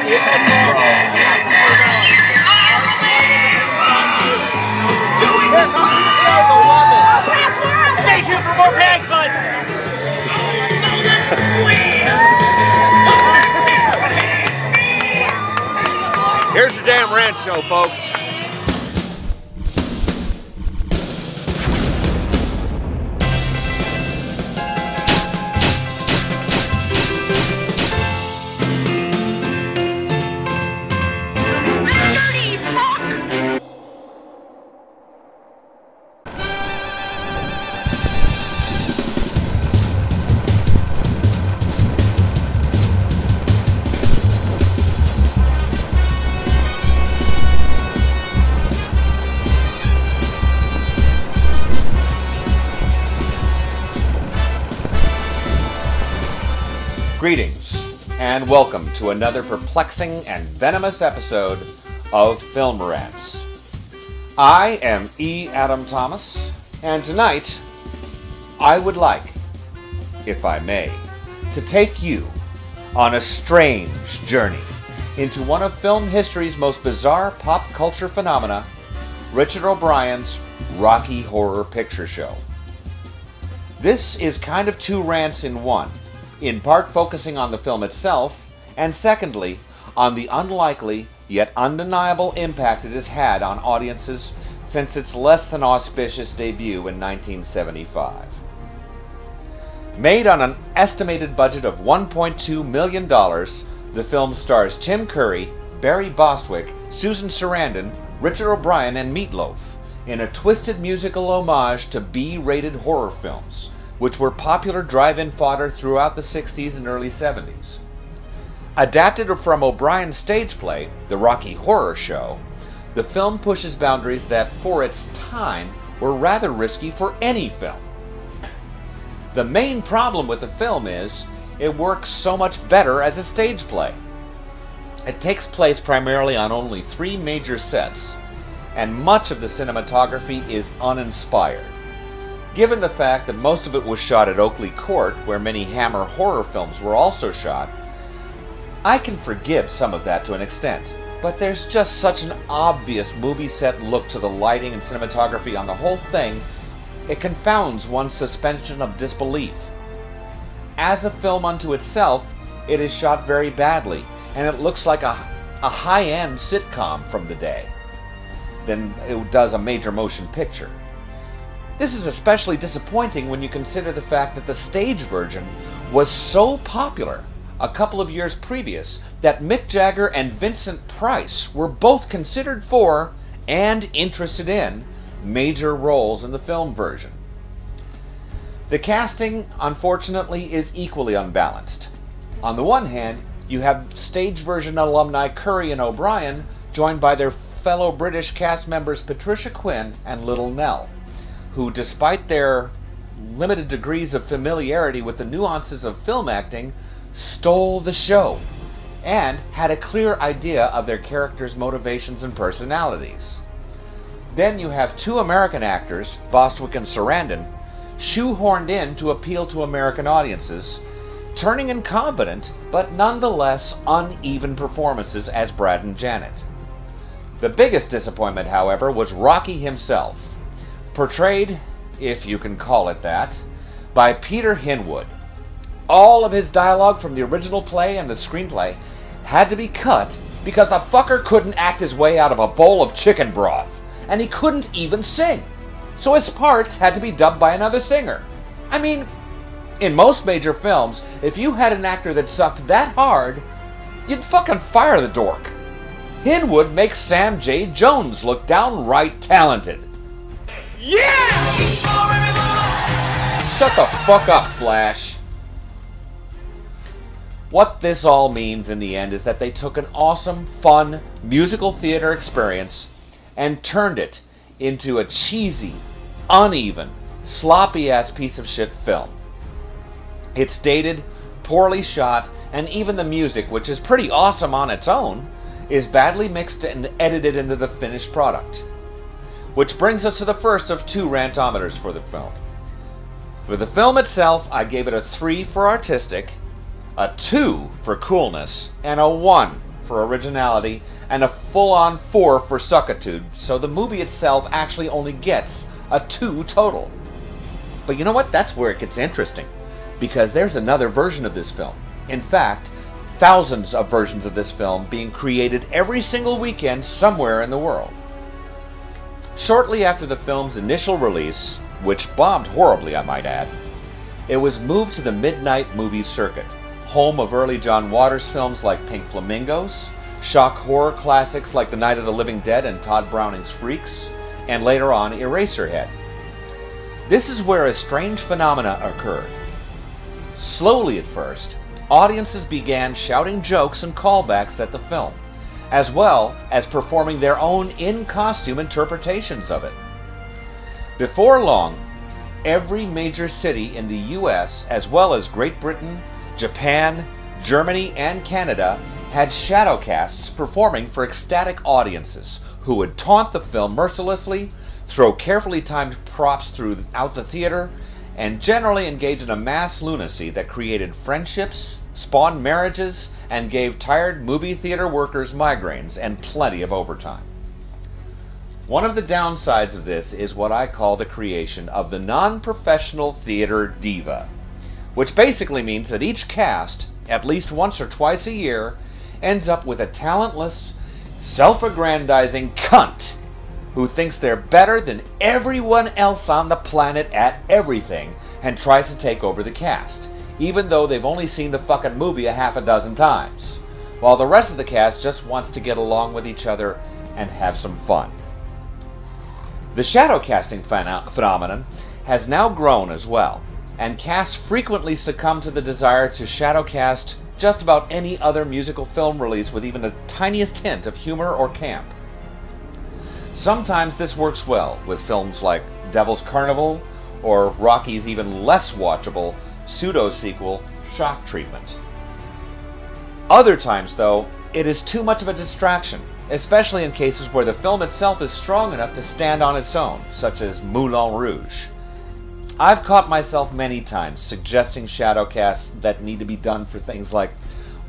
Stay tuned for more panic button. Here's your damn Rants show, folks. Greetings, and welcome to another perplexing and venomous episode of Film Rants. I am E. Adam Thomas, and tonight, I would like, if I may, to take you on a strange journey into one of film history's most bizarre pop culture phenomena, Richard O'Brien's Rocky Horror Picture Show. This is kind of two rants in one, in part focusing on the film itself, and secondly, on the unlikely yet undeniable impact it has had on audiences since its less than auspicious debut in 1975. Made on an estimated budget of $1.2 million, the film stars Tim Curry, Barry Bostwick, Susan Sarandon, Richard O'Brien, and Meatloaf in a twisted musical homage to B-rated horror films, which were popular drive-in fodder throughout the 60s and early 70s. Adapted from O'Brien's stage play, The Rocky Horror Show, the film pushes boundaries that, for its time, were rather risky for any film. The main problem with the film is, it works so much better as a stage play. It takes place primarily on only 3 major sets, and much of the cinematography is uninspired. Given the fact that most of it was shot at Oakley Court, where many Hammer horror films were also shot, I can forgive some of that to an extent, but there's just such an obvious movie set look to the lighting and cinematography on the whole thing, it confounds one's suspension of disbelief. As a film unto itself, it is shot very badly, and it looks like a high-end sitcom from the day than it does a major motion picture. This is especially disappointing when you consider the fact that the stage version was so popular a couple of years previous that Mick Jagger and Vincent Price were both considered for, and interested in, major roles in the film version. The casting, unfortunately, is equally unbalanced. On the one hand, you have stage version alumni Curry and O'Brien, joined by their fellow British cast members Patricia Quinn and Little Nell, who, despite their limited degrees of familiarity with the nuances of film acting, stole the show and had a clear idea of their characters' motivations and personalities. Then you have 2 American actors, Bostwick and Sarandon, shoehorned in to appeal to American audiences, turning incompetent but nonetheless uneven performances as Brad and Janet. The biggest disappointment, however, was Rocky himself, portrayed, if you can call it that, by Peter Hinwood. All of his dialogue from the original play and the screenplay had to be cut because the fucker couldn't act his way out of a bowl of chicken broth, and he couldn't even sing. So his parts had to be dubbed by another singer. I mean, in most major films, if you had an actor that sucked that hard, you'd fucking fire the dork. Hinwood makes Sam J. Jones look downright talented. Yeah! Shut the fuck up, Flash. What this all means in the end is that they took an awesome, fun, musical theater experience and turned it into a cheesy, uneven, sloppy-ass piece of shit film. It's dated, poorly shot, and even the music, which is pretty awesome on its own, is badly mixed and edited into the finished product. Which brings us to the first of 2 rantometers for the film. For the film itself, I gave it a 3 for artistic, a 2 for coolness, and a 1 for originality and a full-on 4 for suckitude, so the movie itself actually only gets a 2 total. But you know what? That's where it gets interesting, because there's another version of this film. In fact, thousands of versions of this film being created every single weekend somewhere in the world. Shortly after the film's initial release, which bombed horribly I might add, it was moved to the midnight movie circuit, home of early John Waters films like Pink Flamingos, shock horror classics like The Night of the Living Dead and Todd Browning's Freaks, and later on Eraserhead. This is where a strange phenomena occurred. Slowly at first, audiences began shouting jokes and callbacks at the film, as well as performing their own in-costume interpretations of it. Before long, every major city in the US, as well as Great Britain, Japan, Germany, and Canada, had shadowcasts performing for ecstatic audiences who would taunt the film mercilessly, throw carefully timed props throughout the theater, and generally engage in a mass lunacy that created friendships, spawned marriages, and gave tired movie theater workers migraines and plenty of overtime. One of the downsides of this is what I call the creation of the non-professional theater diva, which basically means that each cast, at least once or twice a year, ends up with a talentless, self-aggrandizing cunt who thinks they're better than everyone else on the planet at everything and tries to take over the cast, even though they've only seen the fucking movie a half a dozen times, while the rest of the cast just wants to get along with each other and have some fun. The shadow casting phenomenon has now grown as well, and casts frequently succumb to the desire to shadow cast just about any other musical film release with even the tiniest hint of humor or camp. Sometimes this works well with films like Devil's Carnival or Rocky's even less watchable pseudo-sequel Shock Treatment. Other times, though, it is too much of a distraction, especially in cases where the film itself is strong enough to stand on its own, such as Moulin Rouge. I've caught myself many times suggesting shadowcasts that need to be done for things like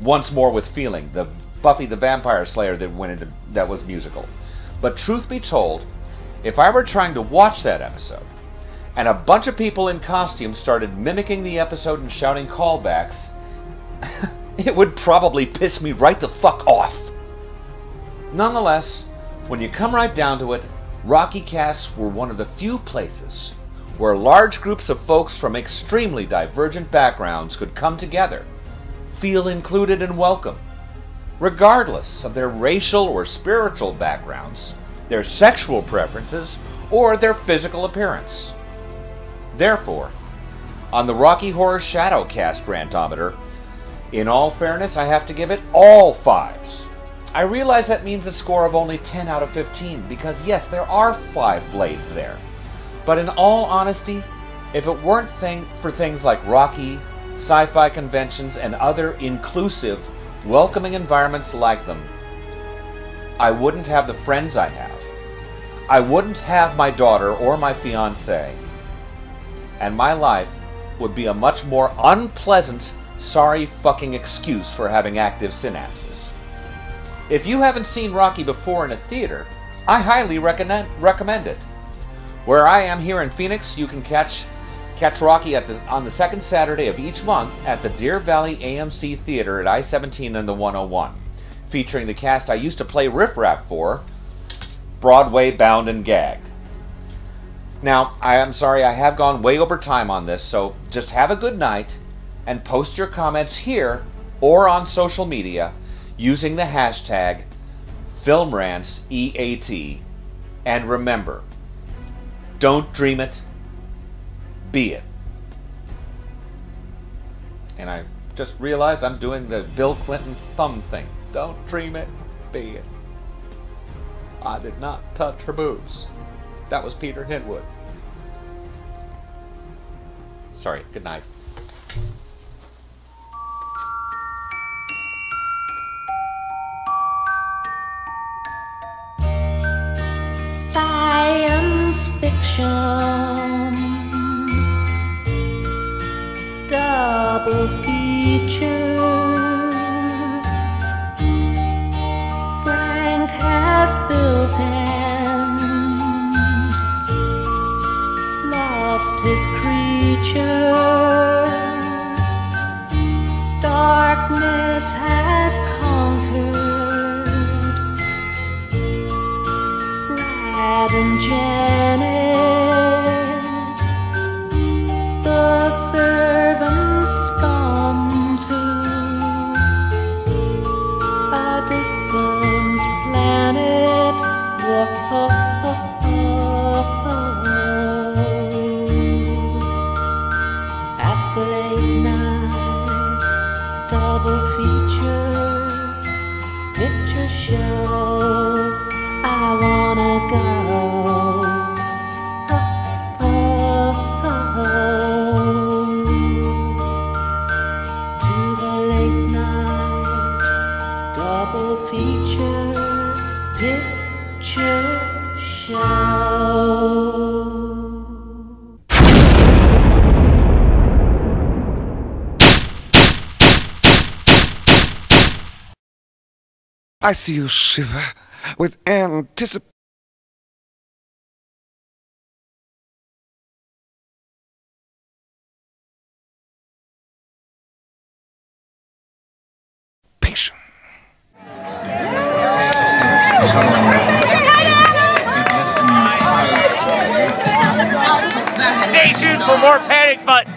Once More with Feeling, the Buffy the Vampire Slayer that was musical. But truth be told, if I were trying to watch that episode, and a bunch of people in costume started mimicking the episode and shouting callbacks, it would probably piss me right the fuck off. Nonetheless, when you come right down to it, Rocky casts were one of the few places where large groups of folks from extremely divergent backgrounds could come together, feel included and welcome, regardless of their racial or spiritual backgrounds, their sexual preferences, or their physical appearance. Therefore, on the Rocky Horror Shadowcast Rantometer, in all fairness, I have to give it all 5s. I realize that means a score of only 10 out of 15, because yes, there are 5 blades there. But in all honesty, if it weren't for things like Rocky, sci-fi conventions, and other inclusive, welcoming environments like them, I wouldn't have the friends I have. I wouldn't have my daughter or my fiancé. And my life would be a much more unpleasant, sorry fucking excuse for having active synapses. If you haven't seen Rocky before in a theater, I highly recommend it. Where I am here in Phoenix, you can catch Rocky on the second Saturday of each month at the Deer Valley AMC Theater at I-17 and the 101, featuring the cast I used to play Riff Raff for, Broadway Bound and Gagged. Now, I am sorry I have gone way over time on this, so just have a good night and post your comments here or on social media using the hashtag FilmRantsEAT. And remember, don't dream it, be it. And I just realized I'm doing the Bill Clinton thumb thing. Don't dream it, be it. I did not touch her boobs. That was Peter Hinwood. Sorry, good night. Science fiction, double feature, his creature. Darkness has conquered. Brad and Janet, the servants come to a distant planet. Whoa. At the late night double feature picture show, I wanna go. To the late night double feature picture show. I see you shiver with anticipation. Stay tuned for more Panic Button.